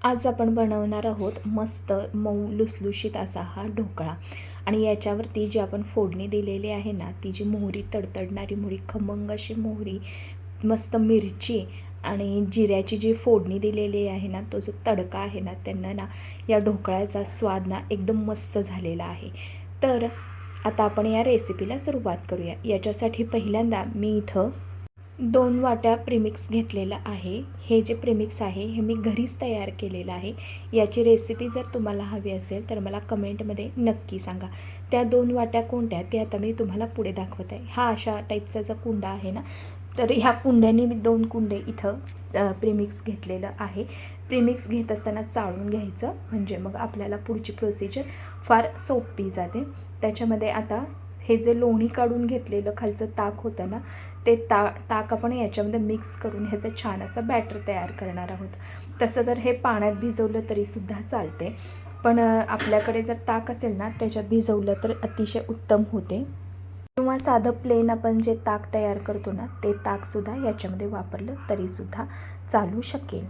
आज आपण बनवणार आहोत मस्त मऊ लुसलुशीत असा हा ढोकळा. आणि याच्यावरती जी आपण फोडणी दिलेली आहे ना, ती जी मोहरी, तडतडणारी मोहरी, खमंग अशी मोहरी, मस्त मिरची आणि जिऱ्याची जी फोडणी दिलेली आहे ना, तो जो तडका आहे ना, त्यांना ना या ढोकळ्याचा स्वाद ना एकदम मस्त झालेला आहे. तर आता आपण या रेसिपीला सुरुवात करूया. याच्यासाठी पहिल्यांदा मी इथं 2 वाट्या प्रीमिक्स घेतलेलं आहे. हे जे प्रीमिक्स आहे हे मी घरीच तयार केलेलं आहे. याची रेसिपी जर तुम्हाला हवी असेल तर मला कमेंटमध्ये नक्की सांगा. त्या 2 वाट्या कोणत्या ते आता मी तुम्हाला पुढे दाखवत आहे. हा अशा टाईपचा जो कुंडा आहे ना, तर ह्या कुंड्याने मी 2 कुंडे इथं प्रीमिक्स घेतलेलं आहे. प्रीमिक्स घेत असताना चाळून घ्यायचं, म्हणजे मग आपल्याला पुढची प्रोसिजर फार सोपी जाते. त्याच्यामध्ये आता हे जे लोणी काढून घेतलेलं खालचं ताक होतं ना, ते ताक आपण याच्यामध्ये मिक्स करून ह्याचं छान असं बॅटर तयार करणार आहोत. तसं तर हे पाण्यात भिजवलं तरीसुद्धा चालते, पण आपल्याकडे जर ताक असेल ना, त्याच्यात भिजवलं तर अतिशय उत्तम होते. किंवा साधं प्लेन आपण जे ताक तयार करतो ना, ते ताकसुद्धा याच्यामध्ये वापरलं तरीसुद्धा चालू शकेल.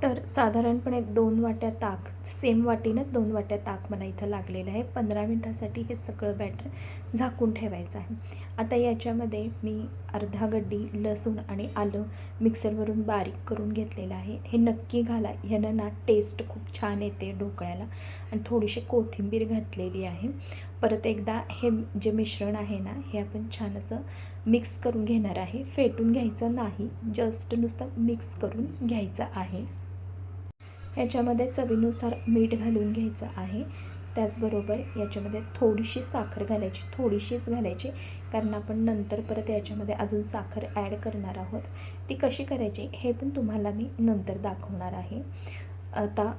तर साधारणपणे 2 वाट्या ताक, सेम वाटीनंच 2 वाट्या ताक मला इथं लागलेलं आहे. 15 मिनटासाठी हे सगळं बॅटर झाकून ठेवायचं आहे. आता याच्यामध्ये मी अर्धा गड्डी लसूण आणि आलं मिक्सरवरून बारीक करून घेतलेलं आहे. हे नक्की घाला, ह्यानं ना टेस्ट खूप छान येते ढोकळ्याला. आणि थोडीशी कोथिंबीर घातलेली आहे. परत एकदा हे जे मिश्रण आहे ना, हे आपण छान असं मिक्स करून घेणार आहे. फेटून घ्यायचं नाही, जस्ट नुसतं मिक्स करून घ्यायचं आहे. याच्यामध्ये चवीनुसार मीठ घालून घ्यायचं आहे. त्याचबरोबर याच्यामध्ये थोडीशी साखर घालायची, थोडीशीच घालायची, कारण आपण नंतर परत याच्यामध्ये अजून साखर ॲड करणार आहोत. ती कशी करायची हे पण तुम्हाला मी नंतर दाखवणार आहे. आता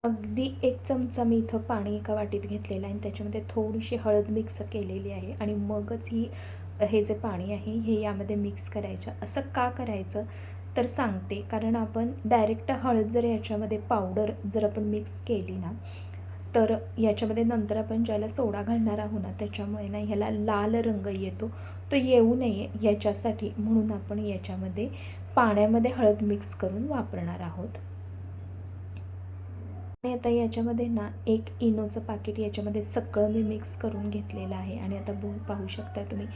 अगदी 1 चमचा मी इथं पाणी एका वाटीत घेतलेलं आहे आणि त्याच्यामध्ये थोडीशी हळद मिक्स केलेली आहे आणि मगच हे जे पाणी आहे हे यामध्ये मिक्स करायचं. असं का करायचं तर सांगते, कारण आपण डायरेक्ट हळद जर याच्यामध्ये पावडर जर आपण मिक्स केली ना, तर याच्यामध्ये नंतर आपण ज्याला सोडा घालणार आहोत ना, त्याच्यामुळे ना ह्याला लाल रंग येतो. तो येऊ नये याच्यासाठी म्हणून आपण याच्यामध्ये पाण्यामध्ये हळद मिक्स करून वापरणार आहोत. आणि आता याच्यामध्ये ना 1 इनोचं पाकीट याच्यामध्ये सगळं मी मिक्स करून घेतलेलं आहे. आणि आता पाहू शकता तुम्ही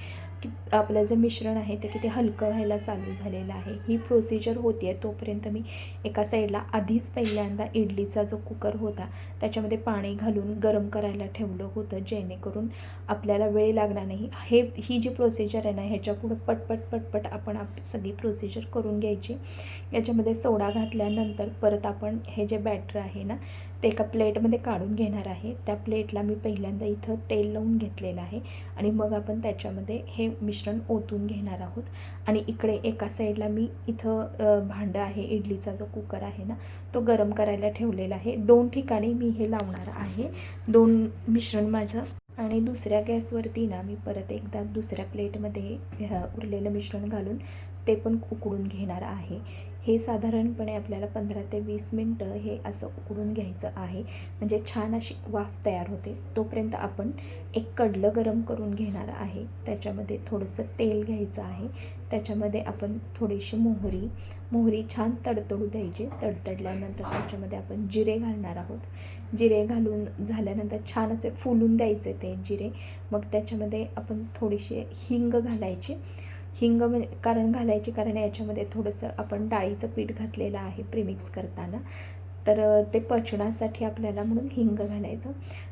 की आपलं जे मिश्रण आहे ते किती हलकं व्हायला चालू झालेलं आहे. ही प्रोसिजर होती आहे तोपर्यंत मी एका साईडला आधीच पहिल्यांदा इडलीचा जो कुकर होता त्याच्यामध्ये पाणी घालून गरम करायला ठेवलं होतं, जेणेकरून आपल्याला वेळ लागणार नाही. ही जी प्रोसिजर आहे ना, ह्याच्यापुढं पटपट आपण सगळी प्रोसिजर करून घ्यायची. याच्यामध्ये सोडा घातल्यानंतर परत आपण हे जे बॅटर आहे ना, ते एका प्लेटमध्ये काढून घेणार आहे. त्या प्लेटला मी पहिल्यांदा इथं तेल लावून घेतलेलं आहे आणि मग आपण त्याच्यामध्ये हे मिश्रण ओतून घेणार आहोत. आणि इकडे एका साईडला मी इथं भांडं आहे, इडलीचा जो कुकर आहे ना, तो गरम करायला ठेवलेला आहे. 2 ठिकाणी मी हे लावणार आहे, 2 मिश्रण माझं. आणि दुसऱ्या गॅसवरती ना मी परत एकदा दुसऱ्या प्लेटमध्ये उरलेलं मिश्रण घालून ते पण उकळून घेणार आहे. हे साधारणपणे आपल्याला 15 ते 20 मिनटं हे असं उकळून घ्यायचं आहे, म्हणजे छान अशी वाफ तयार होते. तोपर्यंत आपण एक कढलं गरम करून घेणार आहे. त्याच्यामध्ये थोडंसं तेल घ्यायचं आहे. त्याच्यामध्ये आपण थोडीशी मोहरी छान तडतडू द्यायची. तडतडल्यानंतर त्याच्यामध्ये आपण जिरे घालणार आहोत. जिरे घालून झाल्यानंतर छान असे फुलून द्यायचे ते जिरे. मग त्याच्यामध्ये आपण थोडीशी हिंग घालायची. हिंग कारण याच्यामध्ये थोडंसं आपण डाळीचं पीठ घातलेलं आहे प्रीमिक्स करताना, तर ते पचनासाठी आपल्याला म्हणून हिंग घालायचं.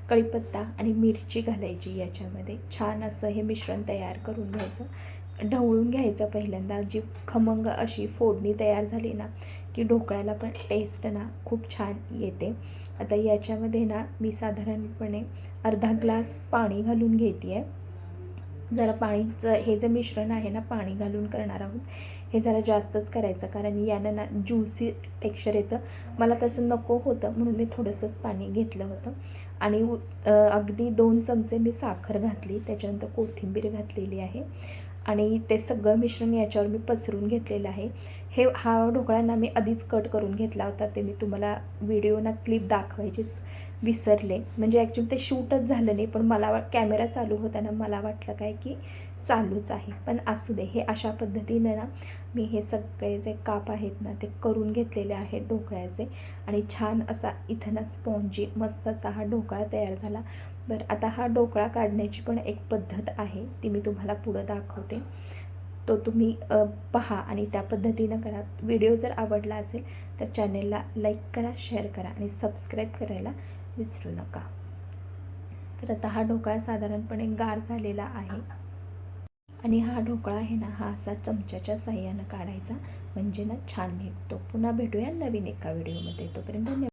कढीपत्ता आणि मिरची घालायची. याच्यामध्ये छान असं हे मिश्रण तयार करून घ्यायचं, ढवळून घ्यायचं. पहिल्यांदा जी खमंग अशी फोडणी तयार झाली ना, की ढोकळ्याला पण टेस्ट ना खूप छान येते. आता याच्यामध्ये ना मी साधारणपणे अर्धा ग्लास पाणी घालून घेते आहे. जरा पाणीचं हे जे मिश्रण आहे ना, पाणी घालून करणार आहोत, हे जरा जास्तच करायचं, कारण यानं ना ज्युसी टेक्स्चर येतं. मला तसं नको होतं म्हणून मी थोडंसंच पाणी घेतलं होतं. आणि अगदी 2 चमचे मी साखर घातली. त्याच्यानंतर कोथिंबीर घातलेली आहे आणि ते सगळं मिश्रण याच्यावर मी पसरून घेतलेलं आहे. हा ढोकळा ना मी आधीच कट करून घेतला होता, ते मी तुम्हाला व्हिडिओना क्लिप दाखवायचीच विसरले. म्हणजे ॲक्च्युली ते शूटच झालं नाही, पण मला कॅमेरा चालू होताना मला वाटलं काय की चालूच आहे. पण असू दे, हे अशा पद्धतीने ना मी हे सगळे जे काप आहेत ना ते करून घेतलेले आहेत ढोकळ्याचे आणि छान असा इथं ना स्पॉन्जी मस्त असा हा ढोकळा तयार झाला. बरं, आता हा ढोकळा काढण्याची पण एक पद्धत आहे, ती मी तुम्हाला पुढं दाखवते. तो तुम्ही पहा आणि त्या पद्धतीनं करा. व्हिडिओ जर आवडला असेल तर चॅनेलला लाईक करा, शेअर करा आणि सबस्क्राईब करायला विसरू नका. तर आता हा ढोकळा साधारणपणे गार झालेला आहे आणि हा ढोकळा आहे ना, हा असा चमच्याच्या साहाय्यानं काढायचा, म्हणजे ना छान निघतो. पुन्हा भेटूया नवीन एका व्हिडिओमध्ये. तोपर्यंत धन्यवाद.